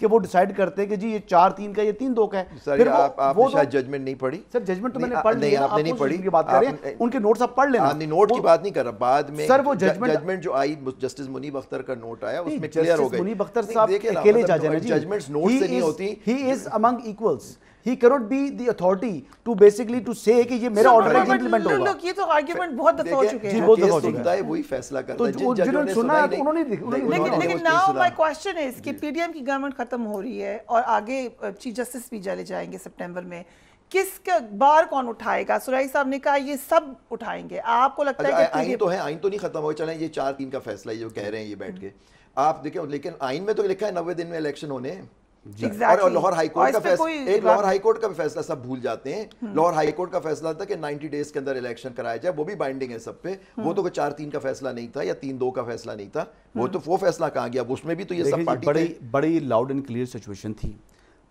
کہ وہ ڈیسائیڈ کرتے ہیں کہ جی یہ 4-3 کا یہ 3-2 کا ہے. سر آپ نے شاید ججمنٹ نہیں پڑھی. سر ججمنٹ تو میں نے پڑھ لی. آپ نے نہیں پڑھی کی بات کر رہے ہیں, ان کے نوٹس آپ پڑھ لینا. نوٹ کی بات نہیں کر رہا, بعد میں سر وہ ججمنٹ جو آئی جسٹس منیب اختر کا نوٹ آیا اس میں کلیئر ہو گئی. منیب اختر صاحب اکیلے جج ہیں جی, ججمنٹس نوٹ سے نہیں ہوتی. He is among equals. He cannot be the authority to basically to say کہ یہ میرا آرڈر امپلیمنٹ ہوگا. یہ تو آرگیومنٹ بہت دفعہ ہو چکے ہیں. جو کیس سنتا ہے وہی فیصلہ کرتا ہے. جنہوں نے سنا ہے انہوں نے. لیکن ناؤ مائی کوسچن از کہ پی ڈی ایم کی گورنمنٹ ختم ہو رہی ہے اور آگے چیف جسٹس بھی چلے جائیں گے سپٹمبر میں, کس کا بار کون اٹھائے گا؟ سرائی صاحب نے کہا یہ سب اٹھائیں گے. آپ کو لگتا ہے کہ آئین تو ہے, آئین تو نہیں ختم ہو, چلیں یہ 4-3 کا فیصلہ ہے جو کہہ رہے ہیں یہ بیٹھ کے آپ دیکھیں, لیکن آئین میں تو لکھا ہے 90 دن میں الیکشن ہونے ہیں. اور لاہور ہائی کورٹ کا فیصلہ, ایک لاہور ہائی کورٹ کا بھی فیصلہ سب بھول جاتے ہیں. لاہور ہائی کورٹ کا فیصلہ تھا کہ 90 ڈیز کے اندر الیکشن کرایا جائے, وہ بھی بائنڈنگ ہے سب پہ. وہ تو 4-3 کا فیصلہ نہیں تھا یا 3-2 کا فیصلہ نہیں تھا, وہ تو وہ فیصلہ کہاں گیا؟ اس میں بھی تو یہ سب پارٹی بڑی لاؤڈ اینڈ کلیئر سچویشن تھی.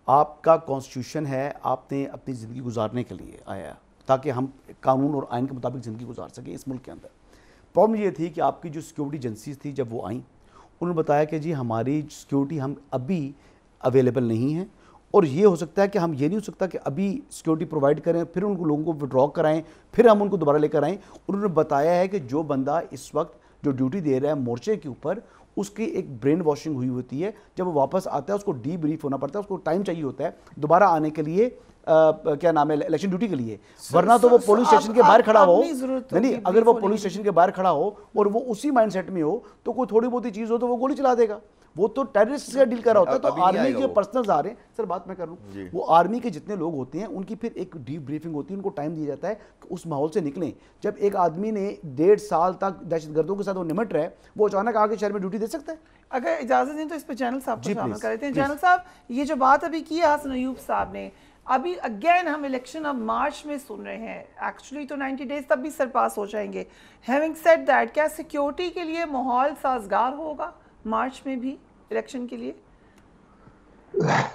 آپ کا کانسٹیٹیوشن ہے, آپ نے اپنی زندگی گزارنے کے لیے آیا تاکہ ہم قانون اور آئین کے مطابق زندگی گزار سکیں اس ملک کے اندر. پرابلم یہ تھی کہ آپ کی جو سیکورٹی ایجنسیز تھی جب وہ آئیں, انہوں نے بتایا کہ جی ہماری سیکورٹی ہم ابھی اویلیبل نہیں ہیں, اور یہ ہو سکتا ہے کہ ہم یہ نہیں ہو سکتا کہ ابھی سیکورٹی پرووائڈ کریں پھر ان کو لوگوں کو وڈرا کرائیں پھر ہم ان کو دوبارہ لے کر آئیں. انہوں نے بتایا ہے کہ جو بندہ اس وقت جو ڈیوٹی دے رہا ہے مورچے کے اوپر, اس کی ایک برین واشنگ ہوئی ہوتی ہے. جب وہ واپس آتا ہے اس کو ڈی بریف ہونا پڑتا ہے, اس کو ٹائم چاہیے ہوتا ہے دوبارہ آنے کے لیے, کیا نام ہے, الیکشن ڈیوٹی کے لیے. ورنہ تو وہ پولیس اسٹیشن کے باہر کھڑا ہو, نہیں اگر وہ پولیس اسٹیشن کے باہر کھڑا ہو اور وہ اسی مائنڈ سیٹ میں ہو تو کوئی تھوڑی بہت چیز ہو تو وہ گولی چلا دے گا. وہ تو ٹیررسٹ سے ڈیل کر رہا ہوتا ہے. تو آرمی کے پرسنلز آ رہے ہیں, سر بات میں کر رہا ہوں, وہ آرمی کے جتنے لوگ ہوتے ہیں ان کی پھر ایک ڈیپ بریفنگ ہوتی ہے, ان کو ٹائم دیا جاتا ہے کہ اس ماحول سے نکلیں. جب ایک آدمی نے 1.5 سال تک دہشت گردوں کے ساتھ وہ نمٹ رہا ہے, وہ اچانک آ کے شہر میں ڈیوٹی دے سکتا ہے؟ اگر اجازت دیں تو اس پہ جنرل صاحب کو شامل کر لیتے ہیں. جنرل صاحب, یہ جو بات ابھی کی حسن ایوب صاحب نے, ابھی اگین ہم الیکشن اب مارچ میں سن رہے ہیں, ایکچولی تو 90 ڈیز تب بھی سرپاس ہو جائیں گے. ہیونگ سیڈ دیٹ, کیا سیکیورٹی کے لیے ماحول سازگار ہوگا مارچ میں بھی الیکشن کے لیے؟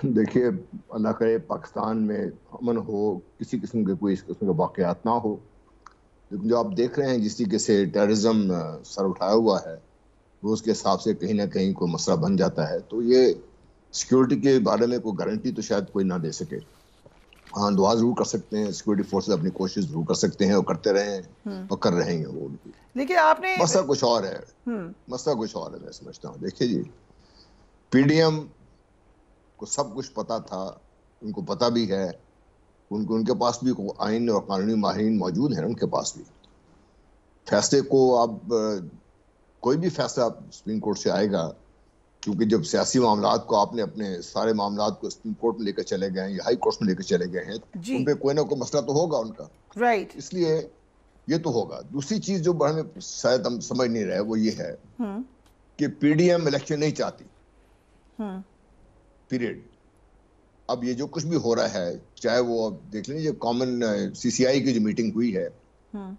دیکھیے, اللہ کرے پاکستان میں امن ہو, کسی قسم کے کوئی اس قسم کے واقعات نہ ہو, لیکن جو آپ دیکھ رہے ہیں جس طریقے سے ٹیررزم سر اٹھایا ہوا ہے, وہ اس کے حساب سے کہیں نہ کہیں کوئی مسئلہ بن جاتا ہے. تو یہ سیکیورٹی کے بارے میں کوئی گارنٹی تو شاید کوئی نہ دے سکے. ہاں دعا ضرور کر سکتے ہیں, سیکورٹی فورسز اپنی کوشش ضرور کر سکتے ہیں اور کرتے رہے ہیں اور کر رہے ہیں وہ. لیکن آپ نے مسئلہ کچھ اور ہے, مسئلہ کچھ اور ہے میں سمجھتا ہوں. دیکھیے جی, پی ڈی ایم کو سب کچھ پتا تھا, ان کو پتا بھی ہے, ان کے پاس بھی آئین اور قانونی ماہرین موجود ہیں, ان کے پاس بھی فیصلے کو اب کوئی بھی فیصلہ سپریم کورٹ سے آئے گا, کیونکہ جب سیاسی معاملات کو آپ نے اپنے سارے معاملات کو سپریم کورٹ میں لے کر چلے گئے ہیں یا ہائی کورٹ میں لے کر چلے گئے ہیں, ان پہ کوئی نہ کوئی مسئلہ تو ہوگا ان کا, رائٹ, اس لیے یہ تو ہوگا. دوسری چیز جو ہمیں شاید ہم سمجھ نہیں رہے وہ یہ ہے کہ پی ڈی ایم الیکشن نہیں چاہتی, پیریڈ. اب یہ جو کچھ بھی ہو رہا ہے, چاہے وہ اب دیکھ لیجیے کامن سی سی آئی کی جو میٹنگ ہوئی ہے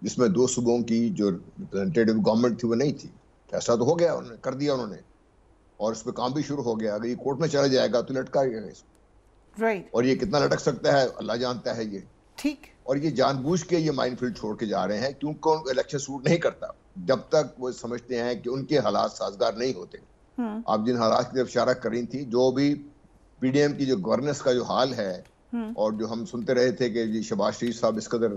جس میں 2 صوبوں کی جو ریپرزینٹیٹیو گورنمنٹ تھی وہ نہیں تھی, فیصلہ تو ہو گیا, انہوں نے کر دیا انہوں نے, اور اس پہ کام بھی شروع ہو گیا. اگر یہ کورٹ میں چلا جائے گا تو لٹکا گیا اس کو, اور یہ کتنا لٹک سکتا ہے اللہ جانتا ہے. یہ ٹھیک, اور یہ جان بوجھ کے یہ مائن فیلڈ چھوڑ کے جا رہے ہیں, کیونکہ ان کو الیکشن سوٹ نہیں کرتا جب تک وہ سمجھتے ہیں کہ ان کے حالات سازگار نہیں ہوتے. آپ جن حالات کی طرف اشارہ کر رہی تھی, جو بھی پی ڈی ایم کی جو گورننس کا جو حال ہے, اور جو ہم سنتے رہے تھے کہ جی شہباز شریف صاحب اس قدر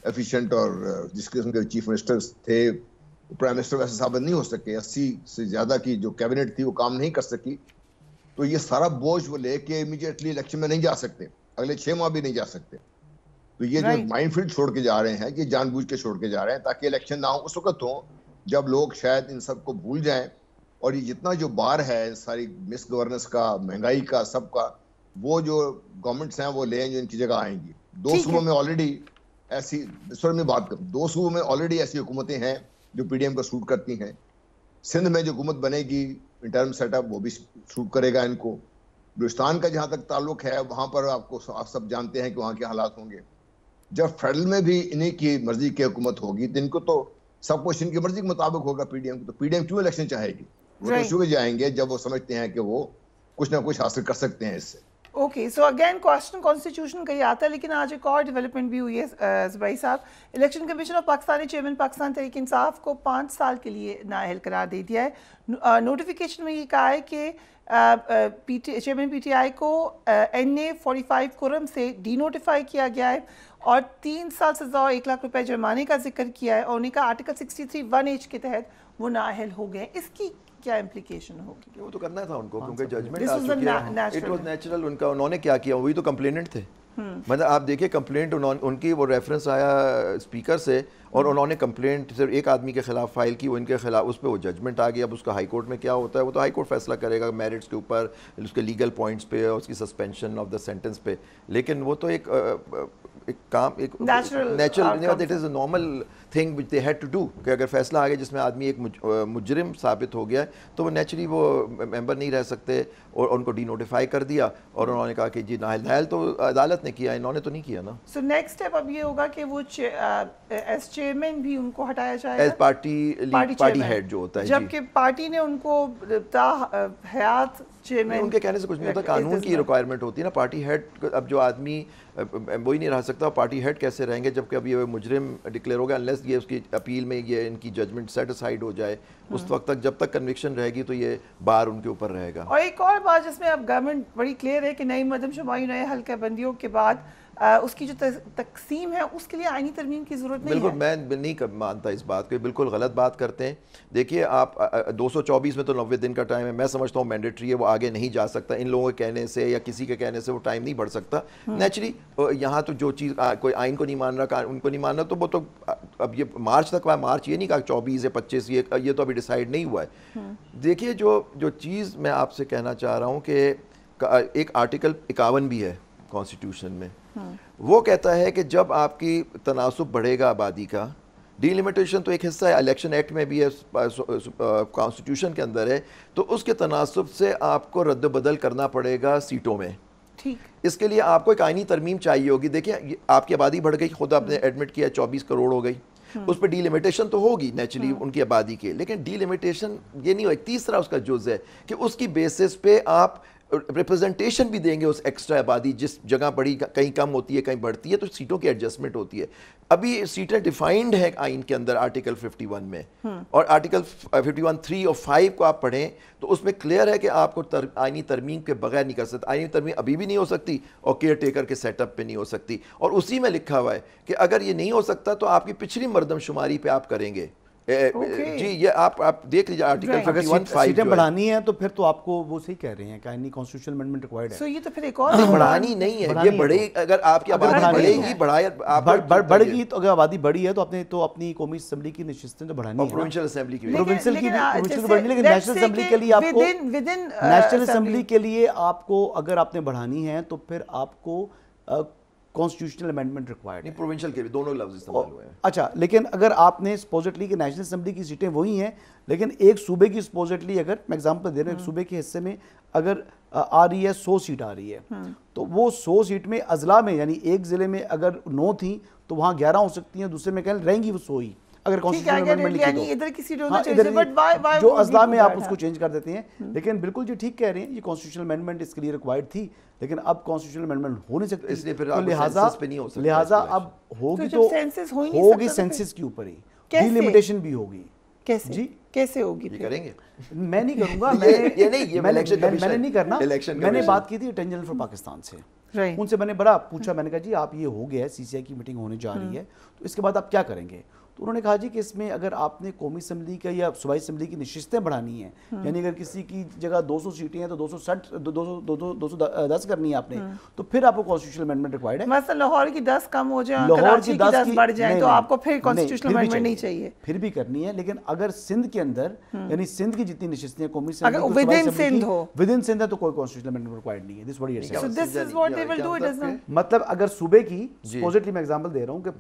ایفیشینٹ اور جس قسم کے چیف منسٹر تھے, پرائم منسٹر ویسے ثابت نہیں ہو سکے, 80 سے زیادہ کی جو کیبنٹ تھی وہ کام نہیں کر سکی, تو یہ سارا بوجھ وہ لے کے امیڈیٹلی الیکشن میں نہیں جا سکتے, اگلے 6 ماہ بھی نہیں جا سکتے. تو یہ جو مائنڈ فیلڈ چھوڑ کے جا رہے ہیں, یہ جان بوجھ کے چھوڑ کے جا رہے ہیں تاکہ الیکشن نہ ہو اس وقت ہو جب لوگ شاید ان سب کو بھول جائیں, اور یہ جتنا جو بار ہے ساری مس گورننس کا, مہنگائی کا, سب کا, وہ جو گورنمنٹس ہیں وہ لیں جو ان کی جگہ آئیں گی. 2 صوبوں میں آلریڈی ایسی, اس پر میں بات کروں, 2 صوبوں میں آلریڈی ایسی حکومتیں ہیں جو پی ڈی ایم کا سوٹ کرتی ہیں. سندھ میں جو حکومت بنے گی انٹرم سیٹ اپ وہ بھی سوٹ کرے گا ان کو. بلوچستان کا جہاں تک تعلق ہے وہاں پر آپ سب جانتے ہیں کہ وہاں کے حالات ہوں گے. جب فیڈرل میں بھی انہیں کی مرضی کی حکومت ہوگی تو ان کو تو سب کچھ ان کی مرضی کے مطابق ہوگا پی ڈی ایم کو. تو پی ڈی ایم کیوں الیکشن چاہے گی؟ وہ تو شروع جائیں گے جب وہ سمجھتے ہیں کہ وہ کچھ نہ کچھ حاصل کر سکتے ہیں اس سے. Okay so again question constitution کا ہی آتا ہے, لیکن آج ایک اور ڈیولپمنٹ بھی ہوئی ہے زبیر صاحب. الیکشن کمیشن آف پاکستان نے چیئرمین پاکستان تحریک انصاف کو 5 سال کے لیے نااہل قرار دے دیا ہے. نوٹیفیکیشن میں یہ کہا ہے کہ چیئرمین پی ٹی آئی کو NA 45 قرم سے ڈی نوٹیفائی کیا گیا ہے اور 3 سال سزا اور 1 لاکھ روپے جرمانے کا ذکر کیا ہے, اور انہیں کا آرٹیکل 63(1)H کے تحت وہ نااہل ہو گئے. اس کی کیا امپلیکیشن ہوگی؟ وہ تو کرنا تھا ان کو کیونکہ ججمنٹ آ چکی ہے. It was natural. ان کا انہوں نے کیا کیا, وہی تو کمپلیننٹ تھے. مطلب آپ دیکھیں کمپلینٹ ان کی وہ ریفرنس آیا اسپیکر سے اور انہوں نے کمپلینٹ صرف ایک آدمی کے خلاف فائل کی, وہ ان کے خلاف, اس پہ وہ ججمنٹ آ گیا. اب اس کا ہائی کورٹ میں کیا ہوتا ہے وہ تو ہائی کورٹ فیصلہ کرے گا میرٹس کے اوپر, اس کے لیگل پوائنٹس پہ, اس کی سسپینشن آف دا سینٹنس پہ. لیکن وہ تو ایک کام ایک natural, it is a normal thing which they had to do کہ اگر فیصلہ آ گیا جس میں آدمی ایک مجرم ثابت ہو گیا ہے تو وہ نیچرلی وہ ممبر نہیں رہ سکتے, اور ان کو ڈی نوٹیفائی کر دیا اور انہوں نے کہا کہ جی نااہل تو عدالت نے کیا, انہوں نے تو نہیں کیا نا. سو نیکسٹ اسٹیپ اب یہ ہوگا کہ وہ ایز چیئرمین بھی ان کو ہٹایا جائے گا, ایز پارٹی ہیڈ جو ہوتا ہے, جبکہ پارٹی نے ان کو حیات چیئرمین. ان کے کہنے سے کچھ نہیں ہوتا, قانون کی ریکوائرمنٹ ہوتی ہے نا. پارٹی ہیڈ اب جو آدمی وہی نہیں رہ سکتا, پارٹی ہیڈ کیسے رہیں گے جبکہ اب یہ مجرم ڈکلیئر ہو گیا, انلیس یہ اس کی اپیل میں یہ ان کی ججمنٹ سیٹسفائیڈ ہو جائے, اس وقت تک جب تک کنوکشن رہے گی تو یہ بار ان کے اوپر رہے گا. اور ایک اور بات جس میں اب گورنمنٹ بڑی کلیئر ہے کہ نئی مردم شماری, نئے حلقہ بندیوں کے بعد اس کی جو تقسیم ہے اس کے لیے آئینی ترمیم کی ضرورت نہیں ہے. بالکل میں نہیں مانتا اس بات کو, بالکل غلط بات کرتے ہیں. دیکھیے آپ 224 میں تو 90 دن کا ٹائم ہے, میں سمجھتا ہوں مینڈیٹری ہے, وہ آگے نہیں جا سکتا. ان لوگوں کے کہنے سے یا کسی کے کہنے سے وہ ٹائم نہیں بڑھ سکتا. نیچرلی یہاں تو جو چیز کوئی آئین کو نہیں مان رہا, ان کو نہیں مان رہا, تو وہ تو اب یہ مارچ تک, مارچ یہ نہیں کہا 24 یا 25, یہ تو ابھی ڈیسائیڈ نہیں ہوا ہے. دیکھیے جو چیز میں آپ سے کہنا چاہ رہا ہوں کہ ایک آرٹیکل 51 بھی ہے کانسٹیٹیوشن میں, وہ کہتا ہے کہ جب آپ کی تناسب بڑھے گا آبادی کا, ڈی لمیٹیشن تو ایک حصہ ہے, الیکشن ایکٹ میں بھی ہے, کانسٹیٹیوشن کے اندر ہے, تو اس کے تناسب سے آپ کو رد و بدل کرنا پڑے گا سیٹوں میں. اس کے لیے آپ کو ایک آئینی ترمیم چاہیے ہوگی. دیکھیں آپ کی آبادی بڑھ گئی, خود آپ نے ایڈمٹ کیا 24 کروڑ ہو گئی, اس پہ ڈی لمیٹیشن تو ہوگی نیچرلی ان کی آبادی کے, لیکن ڈی لمیٹیشن یہ نہیں ہو. ایک تیسرا اس کا جز ہے کہ اس کی بیسس پہ آپ ریپرزنٹیشن بھی دیں گے اس ایکسٹرا آبادی, جس جگہ بڑی کہیں کم ہوتی ہے کہیں بڑھتی ہے, تو سیٹوں کی ایڈجسٹمنٹ ہوتی ہے. ابھی سیٹیں ڈیفائنڈ ہیں آئین کے اندر آرٹیکل 51 میں, اور آرٹیکل 51(3) اور 5 کو آپ پڑھیں تو اس میں کلیئر ہے کہ آپ کو آئینی ترمیم کے بغیر نہیں کر سکتے. آئینی ترمیم ابھی بھی نہیں ہو سکتی اور کیئر ٹیکر کے سیٹ اپ پہ نہیں ہو سکتی, اور اسی میں لکھا ہوا ہے کہ اگر یہ نہیں ہو سکتا تو آپ کی پچھلی مردم شماری پہ آپ کریں گے. جی یہ آپ دیکھ لیجیے آرٹیکل 51(5) سیٹیں بڑھانی ہیں تو پھر تو آپ کو وہ صحیح کہہ رہے ہیں کہ آئینی کانسٹیٹیوشنل امینڈمنٹ ریکوائرڈ ہے. سو یہ تو پھر ایک اور بڑھانی نہیں ہے, یہ بڑھے, اگر آپ کی آبادی بڑھے گی, بڑھ گئی تو اگر آبادی بڑھی ہے تو آپ نے تو اپنی قومی اسمبلی کی نشستیں تو بڑھانی ہے, پروونشل اسمبلی کی لیکن نیشنل اسمبلی کے لیے آپ کو نیشنل اسمبلی کے لیے آپ کو اگر آپ نے بڑھانی ہے تو پھر آپ کو کانسٹیٹیوشنل امینڈمنٹ ریکوائرڈ ہے. پروونشل کے بھی دونوں لفظ استعمال ہوئے ہیں. اچھا, لیکن اگر آپ نے سپوزٹلی کہ نیشنل اسمبلی کی سیٹیں وہی ہیں, لیکن ایک صوبے کی سپوزٹلی, اگر میں ایگزامپل دے رہا ہوں, ایک صوبے کے حصے میں اگر آ رہی ہے 100 سیٹ آ رہی ہے, تو وہ 100 سیٹ میں اضلاع میں یعنی ایک ضلع میں اگر 9 تھیں تو وہاں 11 ہو سکتی ہیں, دوسرے میں کہیں رہیں گی وہ 100 ہی. اگر کانسٹیٹیوشنل امینڈمنٹ لکھی تو جو اضلاع میں آپ اس کو چینج کر دیتے ہیں. لیکن بالکل جی ٹھیک کہہ رہے ہیں, یہ کانسٹیٹیوشنل امینڈمنٹ اس کے لیے ریکوائرڈ تھی, لیکن اب کانسٹیٹیوشنل امینڈمنٹ ہو نہیں سکتی, اس لیے پھر لہٰذا اب ہوگی تو ہوگی سینسس کے اوپر ہی, ڈی لمیٹیشن بھی ہوگی. کیسے جی کیسے ہوگی؟ کریں گے, میں نہیں کروں گا, میں نے نہیں کرنا. میں نے بات کی تھی اٹارنی جنرل فار پاکستان سے, ان سے میں نے بڑا پوچھا, میں نے کہا جی آپ یہ ہو گیا ہے, سی سی آئی کی میٹنگ ہونے جا رہی ہے, تو اس کے بعد آپ کیا کریں گے؟ تو انہوں نے کہا جی کہ اس میں اگر آپ نے قومی اسمبلی کا یا صوبائی اسمبلی کی نشستیں بڑھانی ہیں, یعنی اگر کسی کی جگہ 200 سیٹیں ہیں تو 210 کرنی ہے آپ نے, تو پھر آپ کو کانسٹیٹیوشنل امینڈمنٹ ریکوائرڈ ہے. مثلا لاہور کی 10 کم ہو جائیں, کراچی کی 10 بڑھ جائیں, تو آپ کو پھر کانسٹیٹیوشنل امینڈمنٹ نہیں چاہیے, پھر بھی کرنی ہے. لیکن اگر سندھ کے اندر یعنی سندھ کی جتنی نشستیں ہیں قومی اسمبلی ود ان سندھ ہے تو کوئی کانسٹیٹیوشنل امینڈمنٹ ریکوائرڈ نہیں ہے. This what he is. So this is what they will do, it is not. مطلب اگر صوبے کی سپوزٹلی میں ایگزامپل دے رہا ہوں کہ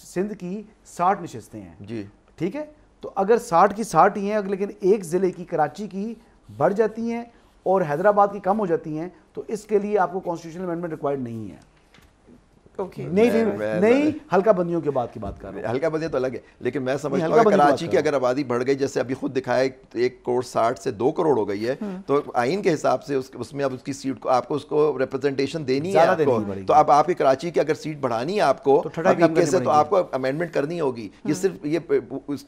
سندھ کی 60 نشستیں ہیں جی ٹھیک ہے, تو اگر 60 کی 60 ہی ہیں, لیکن ایک ضلع کی کراچی کی بڑھ جاتی ہیں اور حیدرآباد کی کم ہو جاتی ہیں, تو اس کے لیے آپ کو کانسٹیٹیوشنل امینڈمنٹ ریکوائرڈ نہیں ہے. نہیں ہلکا بندیوں کے بعد کی بات کر رہے ہیں. ہلکا بندیاں تو الگ ہے, لیکن میں سمجھتا ہوں کہ کراچی کی اگر آبادی بڑھ گئی, جیسے ابھی خود دکھایا 1 کروڑ 60 سے 2 کروڑ ہو گئی ہے, تو آئین کے حساب سے اس میں اب اس کی سیٹ کو آپ کو اس کو ریپرزنٹیشن دینی ہے آپ کو, تو اب آپ کی کراچی کی اگر سیٹ بڑھانی ہے آپ کو تو آپ کو امینڈمنٹ کرنی ہوگی. یہ صرف یہ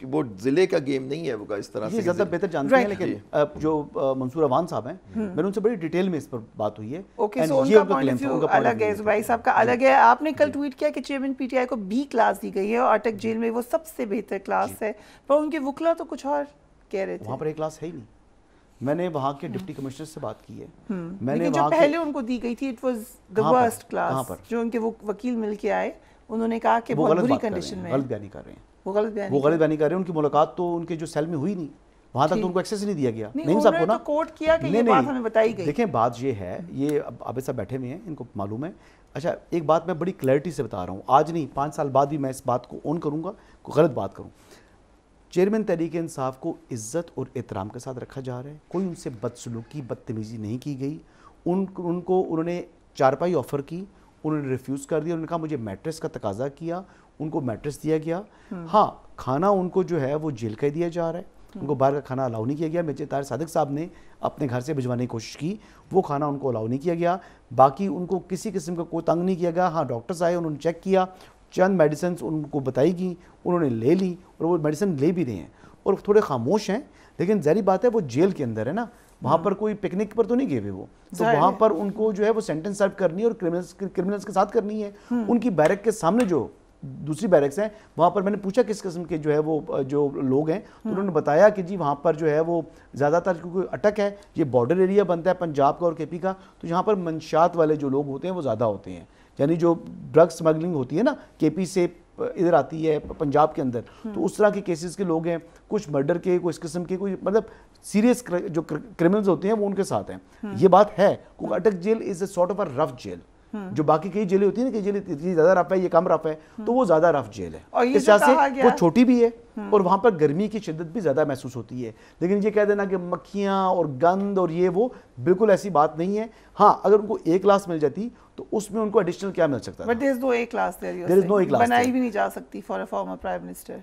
وہ ضلع کا گیم نہیں ہے, وہ اس طرح سے زیادہ بہتر جانتے ہیں. لیکن جو منصور عوان صاحب ہیں, میں نے ان سے بڑی ڈیٹیل میں اس پر بات ہوئی ہے. اوکے, سو ان کا پوائنٹ آف ویو الگ ہے, زبیر صاحب کا الگ ہے. آپ نے کل ٹویٹ کیا کہ چیئرمین پی ٹی آئی کو B کلاس دی گئی ہے اور اٹک جیل میں وہ سب سے بہتر کلاس ہے, پر ان کے وکلا تو کچھ اور کہہ رہے تھے. وہاں پر ایک کلاس ہے ہی نہیں. میں نے وہاں کے ڈپٹی کمشنر سے بات کی ہے. میں نے جو پہلے ان کو دی گئی تھی it was the worst class. جو ان کے وکیل مل کے آئے انہوں نے کہا کہ بہت بری کنڈیشن میں غلط بیانی کر رہے ہیں. وہ غلط بیانی کر رہے ہیں. ان کی ملاقات تو ان کے جو سیل میں ہوئی نہیں, وہاں تک تو ان کو ایکسیس نہیں دیا گیا. نہیں صاحب کو نا کوٹ کیا کہ یہ بات ہمیں بتائی گئی. دیکھیں بات یہ ہے, یہ عابد صاحب بیٹھے ہوئے ہیں, ان کو معلوم ہے. اچھا ایک بات میں بڑی کلیئرٹی سے بتا رہا ہوں, آج نہیں 5 سال بعد بھی میں اس بات کو اون کروں گا, کوئی غلط بات کروں. چیئرمین تحریک انصاف کو عزت اور احترام کے ساتھ رکھا جا رہا ہے. کوئی ان سے بدسلوکی بدتمیزی نہیں کی گئی. ان کو انہوں نے چارپائی آفر کی, انہوں نے ریفیوز کر دیا. انہوں نے کہا مجھے میٹرس کا تقاضا کیا, ان کو میٹرس دیا گیا. ہاں کھانا ان کو جو ہے وہ جیل کا دیا جا رہا ہے, ان کو باہر کا کھانا الاؤ نہیں کیا گیا. مرزا طاہر صادق صاحب نے اپنے گھر سے بھجوانے کی کوشش کی, وہ کھانا ان کو الاؤ نہیں کیا گیا. باقی ان کو کسی قسم کا کوئی تنگ نہیں کیا گیا. ہاں ڈاکٹرز آئے, انہوں نے چیک کیا, چند میڈیسنز ان کو بتائی گئیں, انہوں نے لے لی اور وہ میڈیسن لے بھی رہے ہیں اور تھوڑے خاموش ہیں. لیکن ظاہری بات ہے وہ جیل کے اندر ہے نا, وہاں پر کوئی پکنک پر تو نہیں گئے ہوئے وہ, تو وہاں پر ان کو جو ہے وہ سینٹنس سرو کرنی ہے اور کرمنلز کے ساتھ کرنی ہے. ان کی بیرک کے سامنے جو دوسری بیرکس ہیں وہاں پر میں نے پوچھا کس قسم کے جو ہے وہ جو لوگ ہیں, تو انہوں نے بتایا کہ جی وہاں پر جو ہے وہ زیادہ تر کیونکہ اٹک ہے, یہ بارڈر ایریا بنتا ہے پنجاب کا اور کے پی کا, تو یہاں پر منشیات والے جو لوگ ہوتے ہیں وہ زیادہ ہوتے ہیں. یعنی جو ڈرگ سمگلنگ ہوتی ہے نا کے پی سے ادھر آتی ہے پنجاب کے اندر, تو اس طرح کے کیسز کے لوگ ہیں, کچھ مرڈر کے, کوئی اس قسم کے, کوئی مطلب سیریس جو کرمنلز ہوتے ہیں وہ ان کے ساتھ ہیں. یہ بات ہے. Attock jail is a sort of a rough jail. جو باقی کئی جیلیں ہوتی ہیں نا کہ جیل زیادہ رف ہے, یہ کم رف ہے, تو وہ زیادہ رف جیل ہے. اس طرح سے وہ چھوٹی بھی ہے اور وہاں پر گرمی کی شدت بھی زیادہ محسوس ہوتی ہے. لیکن یہ کہہ دینا کہ مکھیاں اور گند اور یہ وہ, بالکل ایسی بات نہیں ہے. ہاں اگر ان کو ایک کلاس مل جاتی تو اس میں ان کو ایڈیشنل کیا مل سکتا ہے. But there is no A class there. There is no A class. بنائی بھی نہیں جا سکتی for a former prime minister.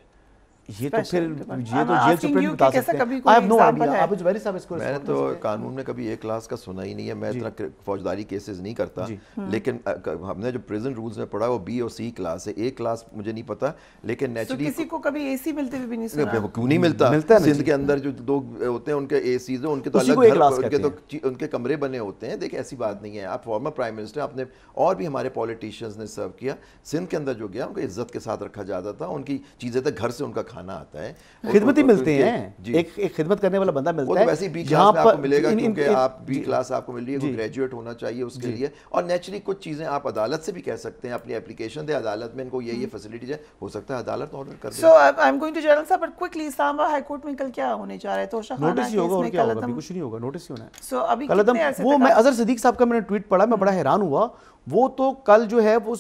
یہ تو پھر یہ تو جیل سپرنٹ بتا سکتے ہیں. I have no idea. آپ زبیری صاحب اس کو میں نے تو قانون میں کبھی ایک کلاس کا سنا ہی نہیں ہے. میں اتنا فوجداری کیسز نہیں کرتا, لیکن ہم نے جو پریزن رولز میں پڑھا وہ B اور C کلاس ہے. ایک کلاس مجھے نہیں پتا, لیکن نیچرلی کسی کو کبھی اے سی ملتے ہوئے بھی نہیں سنا. کیوں نہیں ملتا؟ سندھ کے اندر جو لوگ ہوتے ہیں ان کے اے سیز ہیں, ان کے تو الگ ان کے کمرے بنے ہوتے ہیں. دیکھیں ایسی بات نہیں ہے. آپ فارمر پرائم منسٹر, آپ نے اور بھی ہمارے پولیٹیشینز نے سرو کیا. سندھ کے اندر جو گیا ان کو عزت کے ساتھ رکھا جاتا تھا. ان کی چیزیں تک گھر سے ان کا کھانا آتا ہے, خدمتی ملتے ہیں. ایک خدمت کرنے والا بندہ ملتا ہے. ویسے بی کلاس میں آپ کو ملے گا کیونکہ آپ بی کلاس آپ کو مل رہی ہے, کوئی گریجویٹ ہونا چاہیے اس کے لیے. اور نیچرلی کچھ چیزیں آپ عدالت سے بھی کہہ سکتے ہیں, اپنی اپلیکیشن دے عدالت میں ان کو یہ فیسلٹیز ہے, ہو سکتا ہے عدالت آرڈر کر دے. So I am going to general صاحب but quickly Islamabad high court میں کل کیا ہونے جا رہا ہے؟ توشہ خانہ نوٹس ہی ہوگا اور کیا ہوگا, کچھ نہیں ہوگا, نوٹس ہی ہونا ہے. سو ابھی کتنے عرصے وہ میں اظہر صدیق صاحب کا میں نے ٹویٹ پڑھا, میں بڑا حیران ہوا. وہ تو کل جو ہے وہ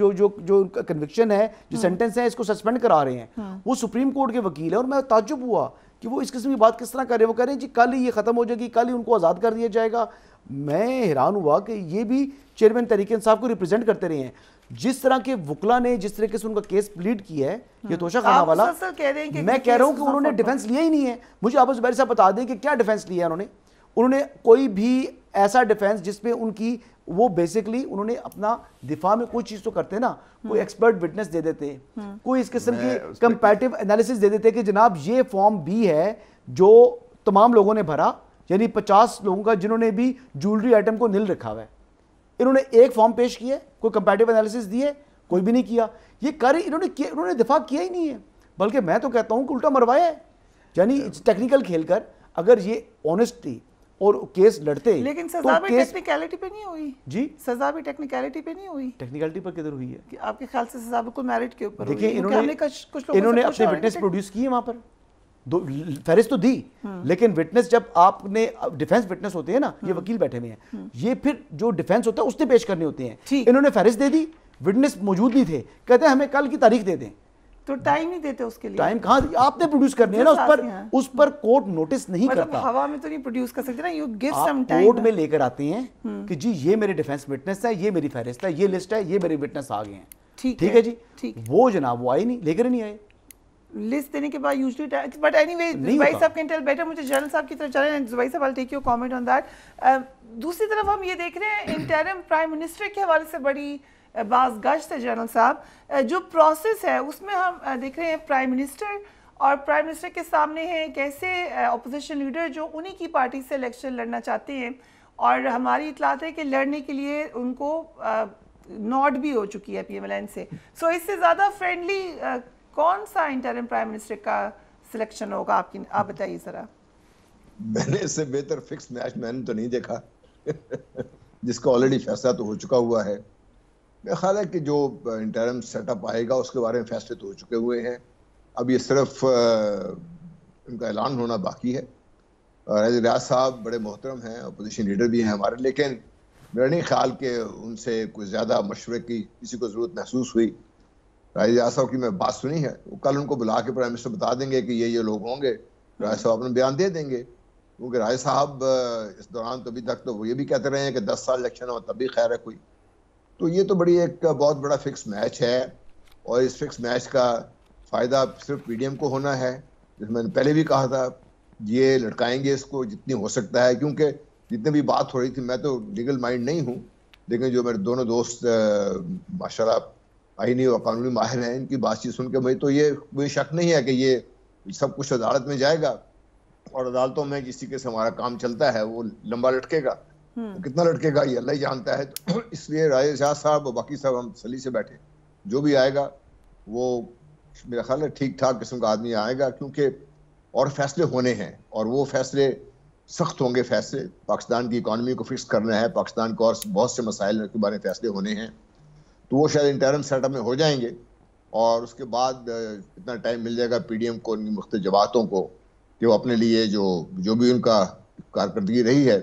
جو کنوکشن ہے, جو سینٹنس ہے, اس کو سسپینڈ کرا رہے ہیں. وہ سپریم کورٹ کے وکیل ہے اور میں تعجب ہوا کہ وہ اس قسم کی بات کس طرح کر رہے ہیں. وہ کہہ رہے ہیں جی کل ہی یہ ختم ہو جائے گی, کل ہی ان کو آزاد کر دیا جائے گا. میں حیران ہوا کہ یہ بھی چیئرمین تحریک انصاف کو ریپرزینٹ کرتے رہے ہیں. جس طرح کے وکلا نے جس طریقے سے ان کا کیس پلیڈ کیا ہے, یہ توشہ خانہ والا, میں کہہ رہا ہوں کہ انہوں نے ڈیفنس لیا ہی نہیں ہے. مجھے آپ زبیر صاحب بتا دیں کہ کیا ڈیفنس لیا ہے انہوں نے کوئی بھی ایسا ڈیفنس جس پہ ان کی وہ بیسکلی انہوں نے اپنا دفاع میں کوئی چیز تو کرتے نا, کوئی ایکسپرٹ وٹنس دے دیتے, کوئی اس قسم کی کمپیریٹیو انالیسس دے دیتے کہ جناب یہ فارم بی ہے جو تمام لوگوں نے بھرا, یعنی 50 لوگوں کا جنہوں نے بھی جولری آئٹم کو نل رکھا ہوا ہے. انہوں نے ایک فارم پیش کیا, کوئی کمپیریٹیو انالیسس دیے, کوئی بھی نہیں کیا. یہ انہوں نے دفاع کیا ہی نہیں ہے, بلکہ میں تو کہتا ہوں کہ الٹا مروایا ہے. یعنی ٹیکنیکل کھیل کر اگر یہ آنیسٹی اور کیس لڑتے, لیکن سزا بھی ٹیکنیکلٹی پہ نہیں ہوئی. جی سزا بھی ٹیکنیکلٹی پہ نہیں ہوئی. ٹیکنیکلٹی پر کدھر ہوئی ہے آپ کے خیال سے سزا بالکل میرٹ کے اوپر ہوئی؟ دیکھیں انہوں نے اپنے وٹنس پروڈیوس کی وہاں پر, فہرست تو دی, لیکن وٹنس جب آپ نے ڈیفنس وٹنس ہوتے ہیں نا, یہ وکیل بیٹھے ہوئے ہیں, یہ پھر جو ڈیفنس ہوتا ہے اس نے پیش کرنے ہوتے ہیں. انہوں نے فہرست دے دی, وٹنس موجود نہیں تھے, کہتے ہیں ہمیں کل کی تاریخ دے دیں. تو ٹائم نہیں دیتے اس کے لیے. ٹائم کہاں آپ نے پروڈیوس کرنے ہیں نا, اس پر کورٹ نوٹس نہیں کرتا. ہوا میں تو نہیں پروڈیوس کر سکتے نا, you give some time. Court میں لے کر آتے ہیں کہ جی یہ میرے ڈیفینس وٹنس ہے, یہ میری فہرست ہے, یہ لسٹ ہے, یہ میرے وٹنس آ گئے ہیں. ٹھیک ہے جی. وہ جناب وہ آئے نہیں, لے کر نہیں آئے لسٹ دینے کے بعد یوزلی. بٹ اینی وے زبیر صاحب کین ٹیل بیٹر. مجھے جنرل صاحب کی طرف چلیں. زبیر صاحب I'll take your comment on that. دوسری طرف ہم یہ دیکھ رہے ہیں انٹرم پرائم منسٹر کے حوالے سے بڑی بعض گشت ہے جنرل صاحب. جو پروسیس ہے اس میں ہم دیکھ رہے ہیں پرائم منسٹر اور پرائم منسٹر کے سامنے ہیں ایک ایسے اپوزیشن لیڈر جو انہی کی پارٹی سے الیکشن لڑنا چاہتے ہیں, اور ہماری اطلاعات ہے کہ لڑنے کے لیے ان کو نوٹ بھی ہو چکی ہے پی ایم ایل این سے. سو اس سے زیادہ فرینڈلی کون سا انٹرم پرائم منسٹر کا سلیکشن ہوگا آپ بتائیے ذرا. میں نے اس سے بہتر فکس میچ میں نے تو نہیں دیکھا جس کا آلریڈی فیصلہ تو ہو چکا ہوا ہے. میرا خیال ہے کہ جو انٹرم سیٹ اپ آئے گا اس کے بارے میں فیصلے تو ہو چکے ہوئے ہیں, اب یہ صرف ان کا اعلان ہونا باقی ہے. ریاض صاحب بڑے محترم ہیں, اپوزیشن لیڈر بھی ہیں ہمارے, لیکن میرا نہیں خیال کہ ان سے کوئی زیادہ مشورے کی کسی کو ضرورت محسوس ہوئی. ریاض صاحب کی میں بات سنی ہے, وہ کل ان کو بلا کے پرائم منسٹر بتا دیں گے کہ یہ لوگ ہوں گے, ریاض صاحب اپنا بیان دے دیں گے. کیونکہ راجہ صاحب اس دوران تو ابھی تک تو وہ یہ بھی کہتے رہے ہیں کہ 10 سال الیکشن ہو تب بھی خیر ہے کوئی. تو یہ تو بڑی ایک بہت بڑا فکس میچ ہے, اور اس فکس میچ کا فائدہ صرف پی ڈی ایم کو ہونا ہے. جس میں نے پہلے بھی کہا تھا یہ لٹکائیں گے اس کو جتنی ہو سکتا ہے, کیونکہ جتنی بھی بات ہو رہی تھی, میں تو لیگل مائنڈ نہیں ہوں, لیکن جو میرے دونوں دوست ماشاءاللہ آئینی اور قانونی ماہر ہیں, ان کی بات چیت سن کے مجھے تو یہ کوئی شک نہیں ہے کہ یہ سب کچھ عدالت میں جائے گا, اور عدالتوں میں جس طریقے سے ہمارا کام چلتا ہے وہ لمبا لٹکے گا. کتنا لٹکے گا یہ اللہ ہی جانتا ہے. تو اس لیے راجہ شاہ صاحب اور باقی صاحب ہم تسلی سے بیٹھے, جو بھی آئے گا وہ میرا خیال ہے ٹھیک ٹھاک قسم کا آدمی آئے گا, کیونکہ اور فیصلے ہونے ہیں, اور وہ فیصلے سخت ہوں گے. فیصلے پاکستان کی اکانومی کو فکس کرنا ہے, پاکستان کو اور بہت سے مسائل کے بارے میں فیصلے ہونے ہیں, تو وہ شاید انٹرم سیٹ اپ میں ہو جائیں گے. اور اس کے بعد اتنا ٹائم مل جائے گا پی ڈی ایم کو, ان کی مختلف جماعتوں کو, کہ وہ اپنے لیے جو بھی ان کا کارکردگی رہی ہے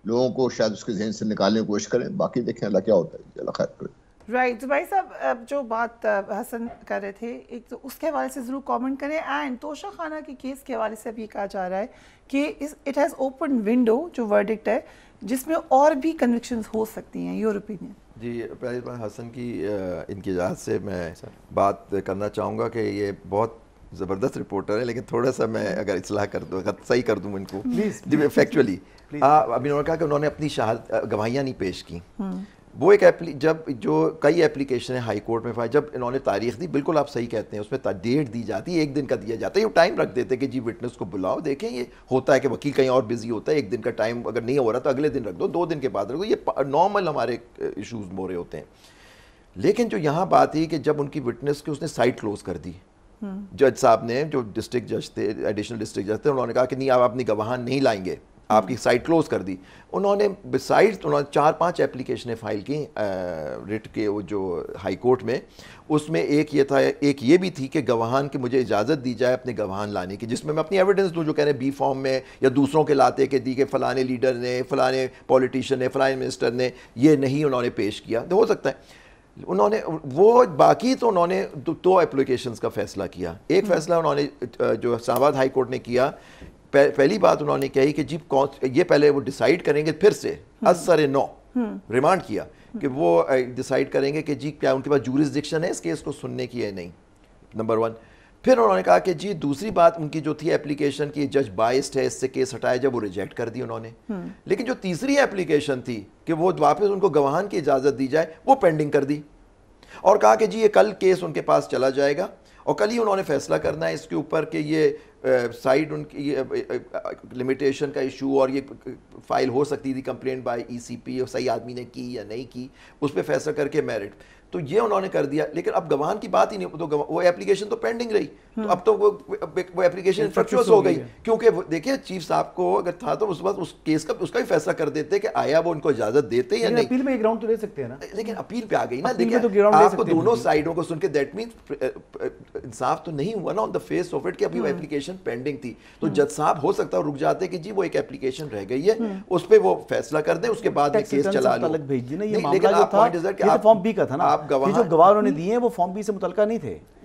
لوگوں کو شاید اس کے ذہن سے نکالنے کی کوشش کریں. باقی دیکھیں اللہ کیا ہوتا ہے, اللہ خیر کرے. رائٹ. بھائی صاحب جو بات حسن کر رہے تھے, ایک تو اس کے حوالے سے ضرور کامنٹ کریں. اینڈ توشہ خانہ کے کیس کے حوالے سے بھی کہا جا رہا ہے کہ اٹ ہیز اوپن ونڈو, جو ورڈکٹ ہے جس میں اور بھی کنوکشنز ہو سکتی ہیں. Your opinion. جی پہلے بار حسن کی ان کی اجازت سے میں بات کرنا چاہوں گا کہ یہ بہت زبردست رپورٹر ہے, لیکن تھوڑا سا میں اگر اصلاح کر دوں, صحیح کر دوں ان کو جی فیکچولی. ابھی انہوں نے کہا کہ انہوں نے اپنی گواہیاں نہیں پیش کی. وہ ایک جب جو کئی اپلیکیشن ہیں ہائی کورٹ میں, جب انہوں نے تاریخ دی, بالکل آپ صحیح کہتے ہیں, اس میں ڈیٹ دی جاتی ہے, 1 دن کا دیا جاتا ہے. یہ ٹائم رکھ دیتے کہ جی وٹنس کو بلاؤ, دیکھیں یہ ہوتا ہے کہ وکیل کہیں اور بزی ہوتا ہے, 1 دن کا ٹائم اگر نہیں ہو رہا تو اگلے دن رکھ دو, 2 دن کے بعد رکھ دو. یہ نارمل ہمارے ایشوز ہو رہے ہوتے ہیں. لیکن جو یہاں بات ہے کہ جب ان کی وٹنس کی اس نے سائٹ کلوز کر دی, جج صاحب نے, جو ڈسٹرکٹ جج تھے, ایڈیشنل ڈسٹرکٹ جج تھے, انہوں نے کہا کہ نہیں آپ اپنی گواہان نہیں لائیں گے, آپ کی سائٹ کلوز کر دی. انہوں نے بسائڈ 4-5 اپلیکیشنیں فائل کی ریٹ کے جو ہائی کورٹ میں. اس میں ایک یہ تھا, ایک یہ بھی تھی کہ گواہان کی مجھے اجازت دی جائے اپنے گواہان لانے کی, جس میں اپنی ایویڈنس دوں, جو کہہ رہے ہیں بی فارم میں یا دوسروں کے لاتے کہ دی کہ فلانے لیڈر نے, فلانے پولیٹیشین نے, فلانے منسٹر نے یہ نہیں انہوں نے پیش کیا. تو ہو سکتا ہے انہوں نے وہ باقی تو انہوں نے 2 اپلیکیشنز کا فیصلہ کیا. ایک فیصلہ انہوں نے جو اسلام آباد ہائی کورٹ نے کیا, پہلی بات انہوں نے کہی کہ جی یہ پہلے وہ ڈیسائیڈ کریں گے, پھر سے اثر نو ریمانڈ کیا کہ وہ ڈیسائیڈ کریں گے کہ جی کیا ان کے پاس جورسڈکشن ہے اس کیس کو سننے کی ہے نہیں, نمبر 1. پھر انہوں نے کہا کہ جی دوسری بات ان کی جو تھی اپلیکیشن کی, جج بائسڈ ہے, اس سے کیس ہٹایا جب, وہ ریجیکٹ کر دی انہوں نے. لیکن جو تیسری اپلیکیشن تھی کہ وہ واپس ان کو گواہان کی اجازت دی جائے, وہ پینڈنگ کر دی, اور کہا کہ جی یہ کل کیس ان کے پاس چلا جائے گا, اور کل ہی انہوں نے فیصلہ کرنا ہے اس کے اوپر کہ یہ سائڈ ان کی لمیٹیشن کا ایشو, اور یہ فائل ہو سکتی تھی کمپلینٹ بائی ای سی پی, اور صحیح آدمی نے کی یا نہیں کی, اس پہ فیصلہ کر کے میرٹ. تو یہ انہوں نے کر دیا. لیکن اب گواہان کی بات ہی نہیں, تو وہ اپلیکیشن تو پینڈنگ رہی, تو اب تو وہ اپلیکیشن انفرکچوس ہو گئی. کیونکہ دیکھیں چیف صاحب کو اگر تھا تو اس وقت اس کیس کا اس کا بھی فیصلہ کر دیتے کہ آیا وہ ان کو اجازت دیتے یا نہیں. اپیل میں ایک راؤنڈ تو لے سکتے ہیں نا, لیکن اپیل پہ آ گئی نا. دیکھیں آپ کو دونوں سائڈوں کو سن کے, دیٹ مینس انصاف تو نہیں ہوا نا آن دا فیس آف اٹ کہ ابھی وہ اپلیکیشن پینڈنگ تھی. تو جج صاحب ہو سکتا ہے رک جاتے کہ جی وہ ایک اپلیکیشن رہ گئی ہے, اس پہ وہ فیصلہ کر دیں, اس کے بعد میں کیس چلا لو. لیکن آپ فارم بی کا تھا نا, جو گواہ نے دیے ہیں وہ فارم بی سے متعلقہ نہیں تھے,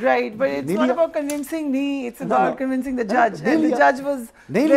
Right, but it's not about convincing me, it's about convincing the judge, and the judge was very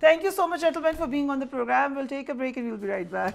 thank you so much gentlemen for being on the program. We'll take a break and we'll be right back.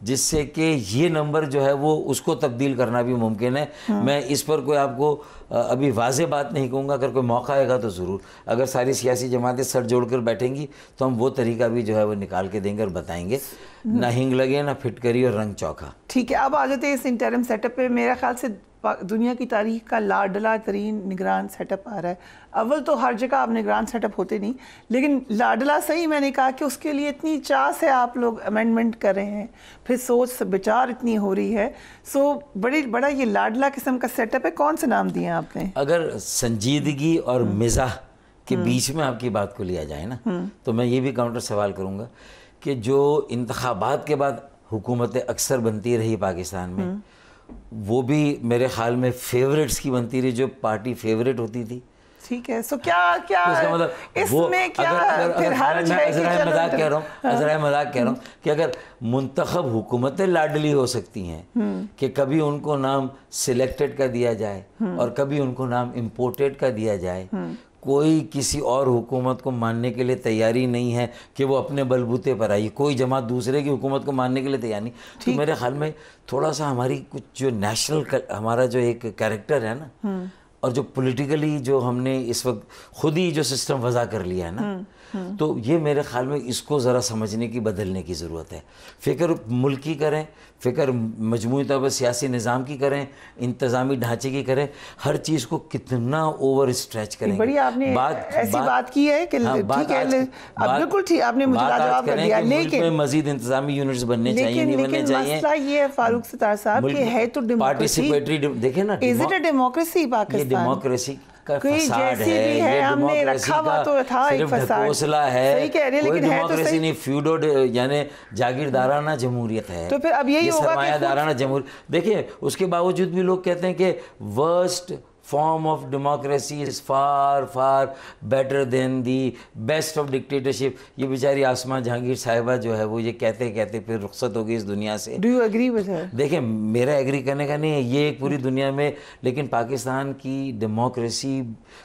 جس سے کہ یہ number جو ہے وہ اس کو تبدیل کرنا بھی ممکن ہے. میں اس پر کوئی آپ کو ابھی واضح بات نہیں کہوں گا, اگر کوئی موقع آئے گا تو ضرور. اگر ساری سیاسی جماعتیں سر جوڑ کر بیٹھیں گی تو ہم وہ طریقہ بھی جو ہے وہ نکال کے دیں گے اور بتائیں گے, نہ ہنگ لگے نہ پھٹکری اور رنگ چوکھا. ٹھیک ہے, اب آ جاتے ہیں اس انٹرم سیٹ اپ پہ. میرا خیال سے دنیا کی تاریخ کا لاڈلا ترین نگران سیٹ اپ آ رہا ہے. اول تو ہر جگہ آپ نگران سیٹ اپ ہوتے نہیں, لیکن لاڈلا صحیح میں نے کہا کہ اس کے لیے اتنی چاہ سے آپ لوگ امینڈمنٹ کر رہے ہیں, پھر سوچ بچار اتنی ہو رہی ہے. سو بڑا یہ لاڈلا قسم کا سیٹ اپ ہے. کون سے نام دیے آپ نے؟ اگر سنجیدگی اور مزاح کے بیچ میں آپ کی بات کو لیا جائے نا, تو میں یہ بھی کاؤنٹر سوال کروں گا کہ جو انتخابات کے بعد حکومتیں اکثر بنتی رہی پاکستان میں, وہ بھی میرے خیال میں فیوریٹس کی بنتی رہی, جو پارٹی فیوریٹ ہوتی تھی. ٹھیک ہے, سو کیا اس میں کیا پھر حرج ہے کہ میں مذاق کہہ رہا ہوں کہ اگر منتخب حکومتیں لاڈلی ہو سکتی ہیں کہ کبھی ان کو نام سلیکٹڈ کا دیا جائے اور کبھی ان کو نام امپورٹڈ کا دیا جائے, کوئی کسی اور حکومت کو ماننے کے لیے تیاری نہیں ہے کہ وہ اپنے بلبوتے پر آئی, کوئی جماعت دوسرے کی حکومت کو ماننے کے لیے تیار نہیں. تو میرے خیال میں تھوڑا سا ہماری کچھ جو نیشنل ہمارا جو ایک کیریکٹر ہے نا, اور جو پولیٹیکلی جو ہم نے اس وقت خود ہی جو سسٹم وضع کر لیا ہے نا, تو یہ میرے خیال میں اس کو ذرا سمجھنے کی, بدلنے کی ضرورت ہے. فکر ملک کی کریں, فکر مجموعی طور پر سیاسی نظام کی کریں, انتظامی ڈھانچے کی کریں, ہر چیز کو کتنا اوور اسٹریچ کریں. بڑی آپ نے ایسی بات کی ہے کہ ٹھیک ہے, بالکل ٹھیک, آپ نے مجھے جواب کر دیا, لیکن مزید انتظامی یونٹس بننے چاہیے, نہیں بننے چاہیے. مسئلہ یہ ہے فاروق ستار صاحب کہ ہے تو ڈیموکریسی, دیکھیں نا, is it a democracy Pakistan? یہ ڈیموکریسی کا کوئی فساد جیسی ہے, بھی ہے, یہ ہم نے رکھا ہوا تو تھا ایک صرف فساد, ڈھکوسلا ہے. صحیح کہہ رہے ہیں, کوئی لیکن ہے تو ڈیموکریسی صحیح نہیں, فیوڈو یعنی جاگیردارانہ جمہوریت ہے. تو پھر اب یہی ہوگا کہ سرمایہ دارانہ جمہوریت. دیکھیں اس کے باوجود بھی لوگ کہتے ہیں کہ worst form of democracy is far far better than the best of dictatorship. یہ بیچاری آسمان جہانگیر صاحبہ جو ہے وہ یہ کہتے کہتے پھر رخصت ہو گئی اس دنیا سے. Do you agree with her? دیکھیں میرا ایگری کرنے کا نہیں ہے, یہ ایک پوری دنیا میں, لیکن پاکستان کی ڈیموکریسی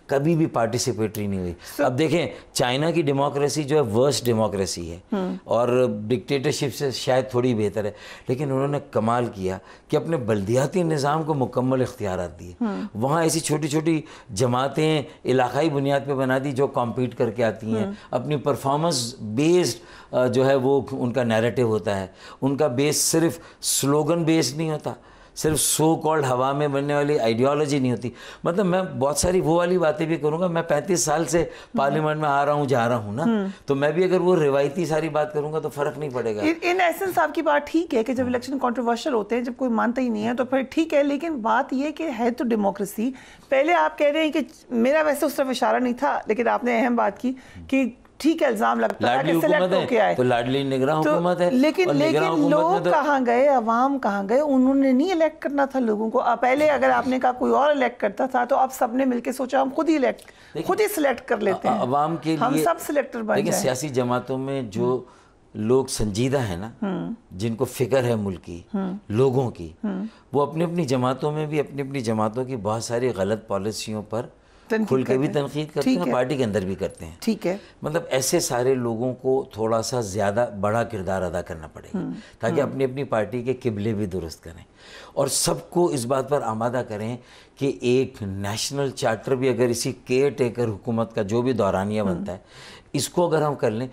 کبھی بھی پارٹیسپیٹری نہیں ہوئی. اب دیکھیں چائنا کی ڈیموکریسی جو ہے ورسٹ ڈیموکریسی ہے اور ڈکٹیٹرشپ سے شاید تھوڑی بہتر ہے, لیکن انہوں نے کمال کیا کہ اپنے بلدیاتی نظام کو مکمل اختیارات دیے. وہاں ایسی چھوٹی چھوٹی جماعتیں علاقائی بنیاد پہ بنا دی جو کمپیٹ کر کے آتی ہیں, اپنی پرفارمنس بیسڈ جو ہے وہ ان کا نیریٹو ہوتا ہے. ان کا بیس صرف سلوگن بیسڈ نہیں ہوتا, صرف سو کالڈ ہوا میں بننے والی آئیڈیالوجی نہیں ہوتی. مطلب میں بہت ساری وہ والی باتیں بھی کروں گا, میں 35 سال سے پارلیمنٹ میں آ رہا ہوں جا رہا ہوں نا, تو میں بھی اگر وہ روایتی ساری بات کروں گا تو فرق نہیں پڑے گا. ان ایسنس آپ کی بات ٹھیک ہے کہ جب الیکشن کنٹروورشل ہوتے ہیں, جب کوئی مانتا ہی نہیں ہے تو پھر ٹھیک ہے, لیکن بات یہ کہ ہے تو ڈیموکریسی. پہلے آپ کہہ رہے ہیں کہ میرا ویسے اس طرف اشارہ نہیں تھا, لیکن آپ نے اہم بات کی کہ ٹھیک ہے الزام لگتا ہے کہ سلیکٹ ہو کے آئے تو لاڈلی نگراں حکومت ہے, لیکن لوگ کہاں گئے, عوام کہاں گئے؟ انہوں نے نہیں الیکٹ کرنا تھا لوگوں کو. پہلے اگر آپ نے کہا کوئی اور الیکٹ کرتا تھا تو اب سب نے مل کے سوچا ہم خود ہی سلیکٹ کر لیتے ہیں, عوام کے لیے ہم سب سلیکٹر بن جائیں. سیاسی جماعتوں میں جو لوگ سنجیدہ ہیں نا, جن کو فکر ہے ملک کی, لوگوں کی, وہ اپنی اپنی جماعتوں میں بھی اپنی اپنی جماعتوں کی بہت ساری غلط پالیسیوں پر کھل کے بھی تنقید کرتے ہیں, پارٹی کے اندر بھی کرتے ہیں. ٹھیک ہے, مطلب ایسے سارے لوگوں کو تھوڑا سا زیادہ بڑا کردار ادا کرنا پڑے گا تاکہ اپنی اپنی پارٹی کے قبلے بھی درست کریں, اور سب کو اس بات پر آمادہ کریں کہ ایک نیشنل چارٹر بھی اگر اسی کیئر ٹیکر حکومت کا جو بھی دورانیہ بنتا ہے, اس کو اگر ہم کر لیں,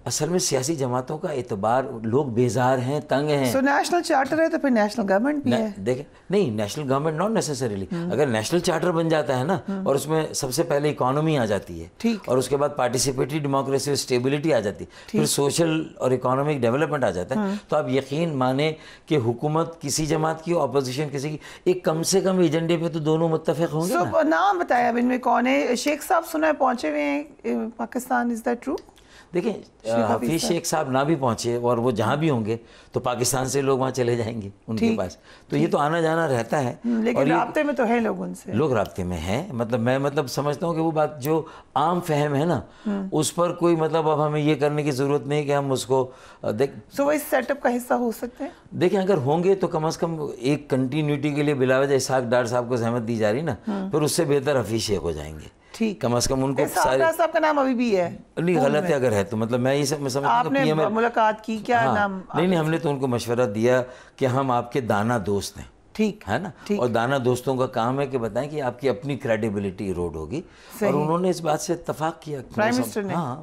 اصل میں سیاسی جماعتوں کا اعتبار, لوگ بیزار ہیں, تنگ ہیں. سو نیشنل چارٹر ہے تو پھر نیشنل گورنمنٹ بھی ہے. دیکھیں نہیں, نیشنل گورنمنٹ ناٹ نیسیسریلی, اگر نیشنل چارٹر بن جاتا ہے نا اور اس میں سب سے پہلے اکانومی آ جاتی ہے اور اس کے بعد پارٹیسپیٹری ڈیموکریسی اور اسٹیبلٹی آ جاتی ہے, پھر سوشل اور اکانومک ڈیولپمنٹ آ جاتا ہے, تو آپ یقین مانیں کہ حکومت کسی جماعت کی, اپوزیشن کسی کی, ایک کم سے کم ایجنڈے پہ تو دونوں متفق ہوں گے نا. نام بتایا اب ان میں کون ہے؟ شیخ صاحب سنا ہے پہنچے ہوئے ہیں پاکستان, از دیٹ ٹرو؟ دیکھیں حفیظ شیخ صاحب نہ بھی پہنچے اور وہ جہاں بھی ہوں گے تو پاکستان سے لوگ وہاں چلے جائیں گے ان کے پاس, تو یہ تو آنا جانا رہتا ہے. لیکن رابطے میں تو ہیں لوگ ان سے, لوگ رابطے میں ہیں. مطلب میں سمجھتا ہوں کہ وہ بات جو عام فہم ہے نا, اس پر کوئی مطلب اب ہمیں یہ کرنے کی ضرورت نہیں کہ ہم اس کو سو وہ اس سیٹ اپ کا حصہ ہو سکتے ہیں. دیکھیں اگر ہوں گے تو کم از کم ایک کنٹینیوٹی کے لیے بلا وجہ اسحاق ڈار صاحب کو زحمت دی جا رہی نا, پھر اس سے بہتر حفیظ شیخ ہو جائیں گے. ٹھیک، کم از کم ان کو سارے صاحب کا نام ابھی بھی ہے نہیں غلط ہے اگر ہے تو مطلب میں یہ سمجھتا ہوں کہ آپ نے ملاقات کی کیا نام؟ نہیں ہم نے تو ان کو مشورہ دیا کہ ہم آپ کے دانا دوست ہیں، ٹھیک ہے نا، اور دانا دوستوں کا کام ہے کہ بتائیں کہ آپ کی اپنی کریڈیبلٹی ایروڈ ہوگی، اور انہوں نے اس بات سے اتفاق کیا پرائم منسٹر نے، ہاں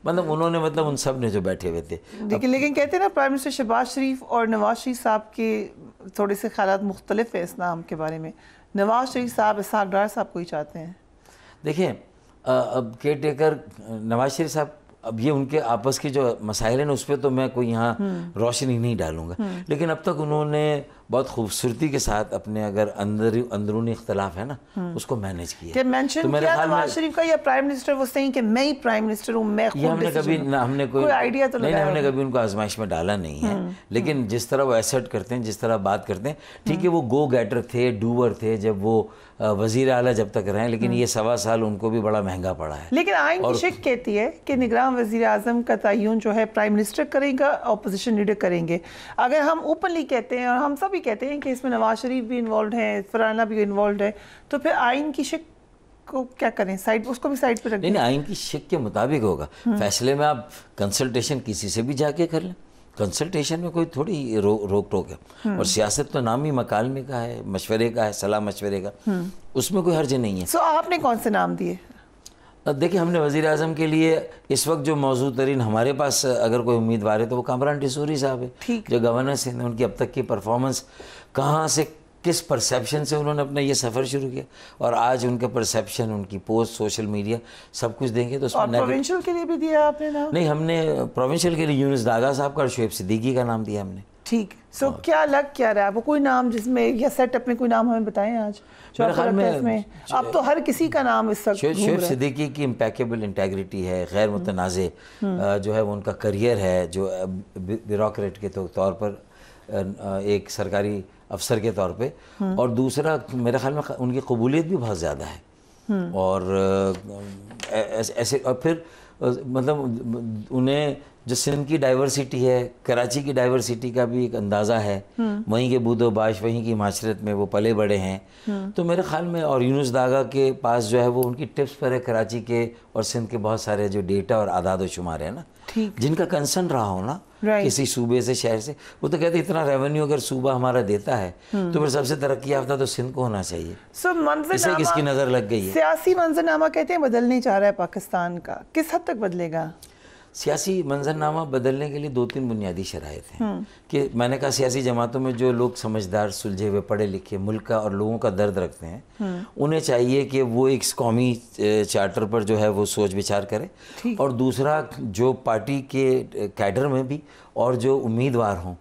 مطلب انہوں نے مطلب ان سب نے جو بیٹھے ہوئے تھے. لیکن کہتے ہیں نا پرائم منسٹر شہباز شریف اور نواز شریف صاحب کے تھوڑے سے خیالات مختلف ہیں اس نام کے بارے میں. نواز شریف صاحب اسحاق ڈار صاحب کو ہی چاہتے ہیں. دیکھیں اب کیئر ٹیکر نواز شریف صاحب، اب یہ ان کے آپس کے جو مسائل ہیں اس پہ تو میں کوئی یہاں روشنی نہیں ڈالوں گا، لیکن اب تک انہوں نے بہت خوبصورتی کے ساتھ اپنے اگر اندرونی اختلاف ہے نا اس کو مینیج کیا. کہ مینشن کیا نواز شریف کا یا پرائم منسٹر وہ صحیح کہ میں ہی پرائم منسٹر ہوں، میں خود ہم نے کبھی ہم نے کوئی آئیڈیا تو نہیں، ہم نے کبھی ان کو آزمائش میں ڈالا نہیں ہے، لیکن جس طرح وہ ایسرٹ کرتے ہیں، جس طرح بات کرتے ہیں، ٹھیک ہے وہ گو گیٹر تھے، ڈوور تھے جب وہ وزیر اعلیٰ جب تک رہے، لیکن یہ 1.25 سال ان کو بھی بڑا مہنگا پڑا ہے. لیکن آئین کی شک کہتی ہے کہ نگراں وزیر اعظم کا تعین جو ہے پرائم منسٹر کرے گا، اپوزیشن لیڈر کریں گے. اگر ہم اوپنلی کہتے ہیں اور ہم سب بھی کہتے ہیں کہ اس میں نواز شریف بھی انوالوڈ ہے، فرحانہ بھی انوالوڈ ہے، تو پھر آئین کی شک کو کیا کریں؟ سائڈ اس کو بھی سائڈ پہ رکھ دیں. نہیں آئین کی شک کے مطابق ہوگا فیصلے میں. آپ کنسلٹیشن کسی سے بھی جا کے کر لیں، کنسلٹیشن میں کوئی تھوڑی روک ٹوک ہے، اور سیاست تو نام ہی مکالمے کا ہے، مشورے کا ہے، صلاح مشورے کا، اس میں کوئی حرج نہیں ہے. سو آپ نے کون سے نام دیے؟ دیکھیں ہم نے وزیر اعظم کے لیے اس وقت جو موضوع ترین ہمارے پاس اگر کوئی امیدوار ہے تو وہ کامران ٹیسوری صاحب ہے، جو گورنر ہیں. ان کی اب تک کی پرفارمنس کہاں سے کس پرسیپشن سے انہوں نے اپنا یہ سفر شروع کیا، اور آج ان کا پرسیپشن، ان کی پوسٹ، سوشل میڈیا سب کچھ دیں گے تو اس میں پروونشل کے لیے بھی دیا آپ نے نام؟ نہیں، ہم نے پروونشل کے لیے یونس داغا صاحب کا اور شعیب صدیقی کا نام دیا ہم نے. ٹھیک. سو کیا لگ کیا رہا ہے وہ کوئی نام جس میں یا سیٹ اپ میں کوئی نام ہمیں بتائیں آج میرے خیال میں؟ اب تو ہر کسی کا نام اس وقت شعیب صدیقی کی امپیکیبل انٹیگریٹی ہے، غیر متنازع جو ہے وہ ان کا کریئر ہے، جو بیوروکریٹ کے طور پر ایک سرکاری افسر کے طور پہ، اور دوسرا میرے خیال میں ان کی قبولیت بھی بہت زیادہ ہے، اور ایسے اور پھر مطلب انہیں جو سندھ کی ڈائیورسٹی ہے، کراچی کی ڈائیورسٹی کا بھی ایک اندازہ ہے، وہیں کے بود و باش، وہیں کی معاشرت میں وہ پلے بڑے ہیں، تو میرے خیال میں. اور یونس داغا کے پاس جو ہے وہ ان کی ٹپس پر ہے کراچی کے اور سندھ کے بہت سارے جو ڈیٹا اور اعداد و شمار ہیں نا، جن کا کنسرن رہا ہو نا کسی صوبے سے، شہر سے. وہ تو کہتے ہیں اتنا ریونیو اگر صوبہ ہمارا دیتا ہے تو پھر سب سے ترقی یافتہ تو سندھ کو ہونا چاہیے. اسے کس کی نظر لگ گئی ہے؟ سیاسی منظرنامہ کہتے ہیں بدلنے جا رہا ہے پاکستان کا، کس حد تک بدلے گا؟ سیاسی منظرنامہ بدلنے کے لیے 2-3 بنیادی شرائط ہیں کہ میں نے کہا سیاسی جماعتوں میں جو لوگ سمجھدار، سلجھے ہوئے، پڑھے لکھے، ملک کا اور لوگوں کا درد رکھتے ہیں، انہیں چاہیے کہ وہ ایک قومی چارٹر پر جو ہے وہ سوچ بچار کرے. اور دوسرا جو پارٹی کے کیڈر میں بھی اور جو امیدوار ہوں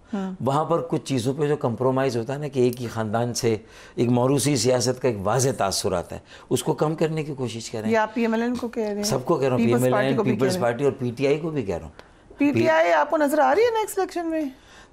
وہاں پر کچھ چیزوں پہ جو کمپرومائز ہوتا ہے نا، کہ ایک ہی خاندان سے ایک موروثی سیاست کا ایک واضح تاثر آتا ہے، اس کو کم کرنے کی کوشش کریں. یہ آپ پی ایم ایل این کو کہہ رہے ہیں؟ سب کو کہہ رہا ہوں، P M L N, Peoples Party اور پی ٹی آئی کو بھی کہہ رہا ہوں. پی ٹی آئی آپ کو نظر آ رہی ہے نیکسٹ الیکشن میں؟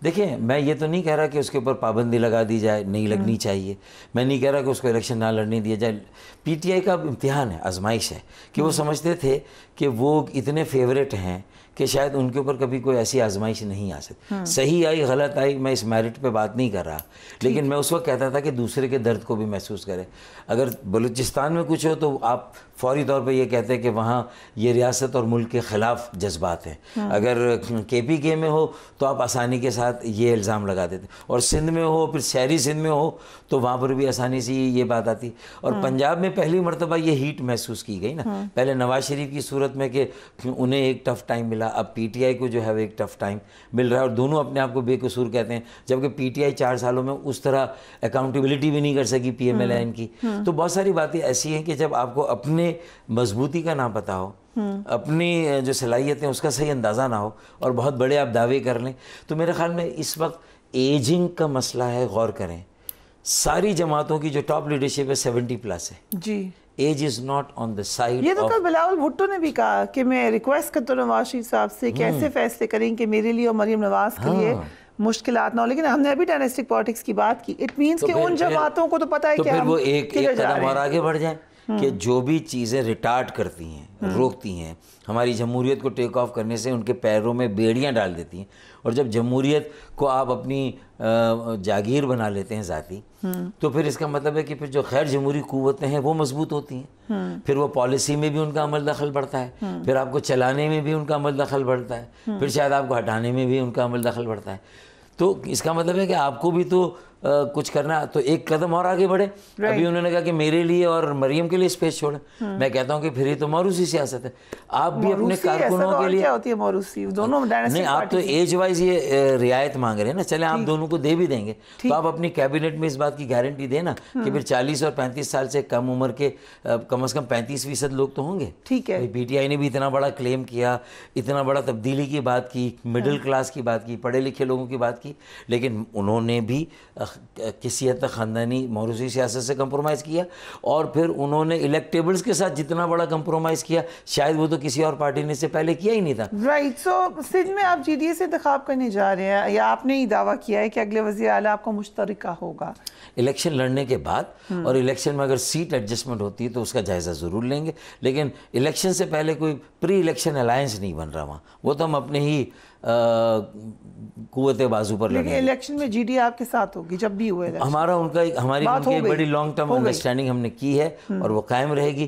دیکھیں میں یہ تو نہیں کہہ رہا کہ اس کے اوپر پابندی لگا دی جائے، نہیں لگنی چاہیے. میں نہیں کہہ رہا کہ اس کو الیکشن نہ لڑنے دیا جائے. پی ٹی آئی کا امتحان ہے، آزمائش ہے کہ وہ سمجھتے تھے کہ وہ اتنے فیوریٹ ہیں کہ شاید ان کے اوپر کبھی کوئی ایسی آزمائش نہیں آ سکتی. صحیح آئی غلط آئی میں اس میرٹ پہ بات نہیں کر رہا، لیکن میں اس وقت کہتا تھا کہ دوسرے کے درد کو بھی محسوس کرے. اگر بلوچستان میں کچھ ہو تو آپ فوری طور پہ یہ کہتے ہیں کہ وہاں یہ ریاست اور ملک کے خلاف جذبات ہیں. اگر کے پی کے میں ہو تو آپ آسانی کے ساتھ یہ الزام لگا دیتے، اور سندھ میں ہو، پھر شہری سندھ میں ہو تو وہاں پر بھی آسانی سے یہ بات آتی. اور پنجاب میں پہلی مرتبہ یہ ہیٹ محسوس کی گئی نا، پہلے نواز شریف کی صورت میں کہ انہیں ایک ٹف ٹائم ملا، اب پی ٹی آئی کو جو ہے وہ ایک ٹف ٹائم مل رہا ہے، اور دونوں اپنے آپ کو بے قصور کہتے ہیں، جبکہ پی ٹی آئی 4 سالوں میں اس طرح اکاؤنٹیبلٹی بھی نہیں کر سکی پی ایم ایل این کی. تو بہت ساری باتیں ایسی ہیں کہ جب آپ کو اپنے مضبوطی کا نہ پتہ ہو، اپنی جو صلاحیتیں اس کا صحیح اندازہ نہ ہو، اور بہت بڑے آپ دعوے کر لیں، تو میرے خیال میں اس وقت ایجنگ کا مسئلہ ہے. غور کریں ساری جماعتوں کی جو ٹاپ لیڈرشپ ہے 70+ ہے جی. Age is not on the side. یہ تو کل بلاول بھٹو نے بھی کہا کہ میں ریکویسٹ کرتا ہوں نواز شریف صاحب سے کہ ایسے فیصلے کریں کہ میرے لیے اور مریم نواز کے لیے مشکلات نہ ہو. لیکن ہم نے ابھی ڈائنیسٹک پالیٹکس کی بات کی. اٹ مینس کہ ان جماعتوں کو تو پتہ ہے کہ پھر وہ ایک قدم اور آگے بڑھ جائیں کہ جو بھی چیزیں ریٹارڈ کرتی ہیں, روکتی ہیں, ہماری جمہوریت کو ٹیک آف کرنے سے ان کے پیروں میں بیڑیاں ڈال دیتی ہیں, اور جب جمہوریت کو آپ اپنی جاگیر بنا لیتے ہیں ذاتی, تو پھر اس کا مطلب ہے کہ پھر جو غیر جمہوری قوتیں ہیں وہ مضبوط ہوتی ہیں, پھر وہ پالیسی میں بھی ان کا عمل دخل بڑھتا ہے, پھر آپ کو چلانے میں بھی ان کا عمل دخل بڑھتا ہے, پھر شاید آپ کو ہٹانے میں بھی ان کا عمل دخل بڑھتا ہے. تو اس کا مطلب ہے کہ آپ کو بھی تو کچھ کرنا, تو ایک قدم اور آگے بڑھے. ابھی انہوں نے کہا کہ میرے لیے اور مریم کے لیے اسپیس چھوڑیں. میں کہتا ہوں کہ پھر یہ تو موروثی سیاست ہے. آپ بھی اپنے کارکنوں کے لیے, کیا ہوتی ہے موروثی, دونوں نہیں, آپ تو ایج وائز یہ رعایت مانگ رہے ہیں نا, چلیں آپ دونوں کو دے بھی دیں گے, تو آپ اپنی کیبنٹ میں اس بات کی گارنٹی دیں نا کہ پھر 40 اور 35 سال سے کم عمر کے کم از کم 35% لوگ تو ہوں گے. ٹھیک ہے, پی ٹی آئی نے بھی اتنا بڑا کلیم کیا, اتنا بڑا تبدیلی کی بات کی, مڈل کلاس کی بات کی, پڑھے لکھے لوگوں کی بات کی, لیکن انہوں نے بھی کسی حد تک خاندانی موروثی سیاست سے کمپرومائز کیا, اور پھر انہوں نے الیکٹیبلز کے ساتھ جتنا بڑا کمپرومائز کیا شاید وہ تو کسی اور پارٹی نے اس سے پہلے کیا ہی نہیں تھا. رائٹ. سو سندھ میں آپ جی ڈی اے سے انتخاب کرنے جا رہے ہیں, یا آپ نے ہی دعویٰ کیا ہے کہ اگلے وزیر اعلیٰ آپ کا مشترکہ ہوگا؟ الیکشن لڑنے کے بعد, اور الیکشن میں اگر سیٹ ایڈجسٹمنٹ ہوتی ہے تو اس کا جائزہ ضرور لیں گے, لیکن الیکشن سے پہلے کوئی پری الیکشن الائنس نہیں بن رہا وہاں, وہ تو ہم اپنے ہی قوت بازو پر لڑیں گے. لیکن الیکشن میں جی ڈی اے آپ کے ساتھ ہوگی جب بھی ہوئے, ہماری ان کی بڑی لانگ ٹرم انڈرسٹینڈنگ ہم نے کی ہے اور وہ قائم رہے گی.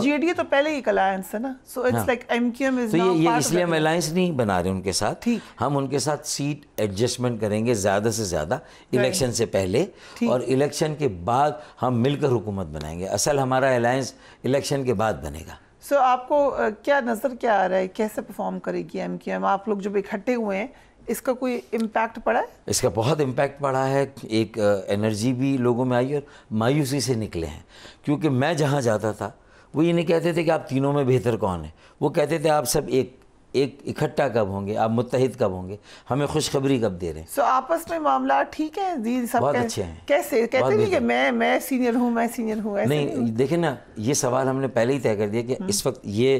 جی ڈی اے تو پہلے ہی ایک الائنس ہے نا, so it's like M Q M is now تو یہ اس لیے ہم الائنس نہیں بنا رہے ان کے ساتھ, ہم ان کے ساتھ سیٹ ایڈجسٹمنٹ کریں گے زیادہ سے زیادہ الیکشن سے پہلے, اور الیکشن کے بعد ہم مل کر حکومت بنائیں گے. اصل ہمارا الائنس الیکشن کے بعد بنے گا. سو آپ کو کیا نظر کیا آ رہا ہے, کیسے پرفارم کرے گی ایم کیو ایم؟ آپ لوگ جب اکٹھے ہوئے ہیں, اس کا کوئی امپیکٹ پڑا ہے؟ اس کا بہت امپیکٹ پڑا ہے. ایک انرجی بھی لوگوں میں آئی اور مایوسی سے نکلے ہیں, کیونکہ میں جہاں جاتا تھا وہ یہ نہیں کہتے تھے کہ آپ تینوں میں بہتر کون ہے, وہ کہتے تھے آپ سب ایک اکٹھا کب ہوں گے, آپ متحد کب ہوں گے, ہمیں خوشخبری کب دے رہے ہیں. سو آپس میں معاملات ٹھیک ہیں جی؟ سب بہت اچھے ہیں. کیسے کہتے نہیں کہ میں سینئر ہوں, میں سینئر ہوں؟ نہیں, دیکھیں نا, یہ سوال ہم نے پہلے ہی طے کر دیا کہ اس وقت یہ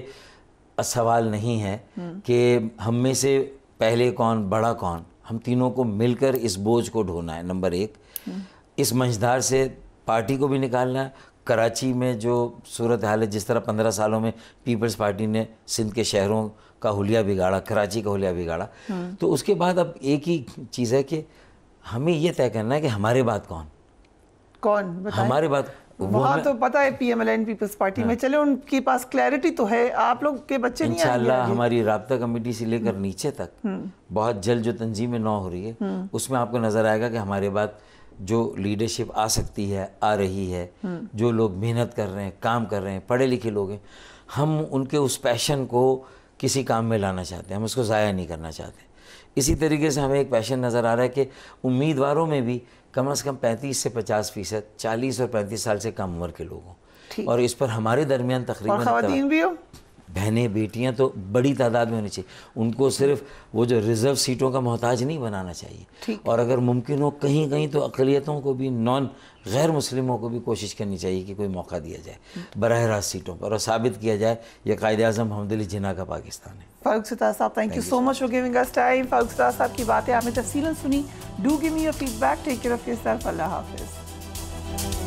سوال نہیں ہے کہ ہم میں سے پہلے کون, بڑا کون, ہم تینوں کو مل کر اس بوجھ کو ڈھونا ہے. نمبر ایک, اس منجدار سے پارٹی کو بھی نکالنا ہے. کراچی میں جو صورتحال ہے, جس طرح 15 سالوں میں پیپلز پارٹی نے سندھ کے شہروں کا حلیہ بگاڑا, کراچی کا حلیہ بگاڑا, تو اس کے بعد اب ایک ہی چیز ہے کہ ہمیں یہ طے کرنا ہے کہ ہمارے بعد کون, ہمارے بعد. وہاں تو پتہ ہے P M L N Peoples Party میں, چلے ان کے پاس کلیئرٹی تو ہے, آپ لوگ کے بچے نہیں آئیں گے. انشاءاللہ ہماری رابطہ کمیٹی سے لے کر نیچے تک بہت جلد جو تنظیم نو ہو رہی ہے, اس میں آپ کو نظر آئے گا کہ ہمارے بعد جو لیڈرشپ آ سکتی ہے, آ رہی ہے, جو لوگ محنت کر رہے ہیں, کام کر رہے ہیں, پڑھے لکھے لوگ ہیں, ہم ان کے اس پیشن کو کسی کام میں لانا چاہتے ہیں, ہم اس کو ضائع نہیں کرنا چاہتے. اسی طریقے سے ہمیں ایک پیشن نظر آ رہا ہے کہ امیدواروں میں بھی کم از کم 35 سے 50%, 40 اور 35 سال سے کم عمر کے لوگ ہوں, اور اس پر ہمارے درمیان تقریباً خواتین بھی ہو, بہنیں بیٹیاں تو بڑی تعداد میں ہونی چاہیے. ان کو صرف وہ جو ریزرو سیٹوں کا محتاج نہیں بنانا چاہیے, اور اگر ممکن ہو کہیں کہیں تو اقلیتوں کو بھی, غیر مسلموں کو بھی کوشش کرنی چاہیے کہ کوئی موقع دیا جائے براہ راست سیٹوں پر, اور ثابت کیا جائے یہ قائد اعظم محمد علی جناح کا پاکستان ہے. فاروق ستار صاحب, thank you so much for giving us time. Farooq Sattar صاحب کی باتیں آپ نے تفصیلاً سنی. Do give me your feedback. Take care of yourself. اللہ حافظ.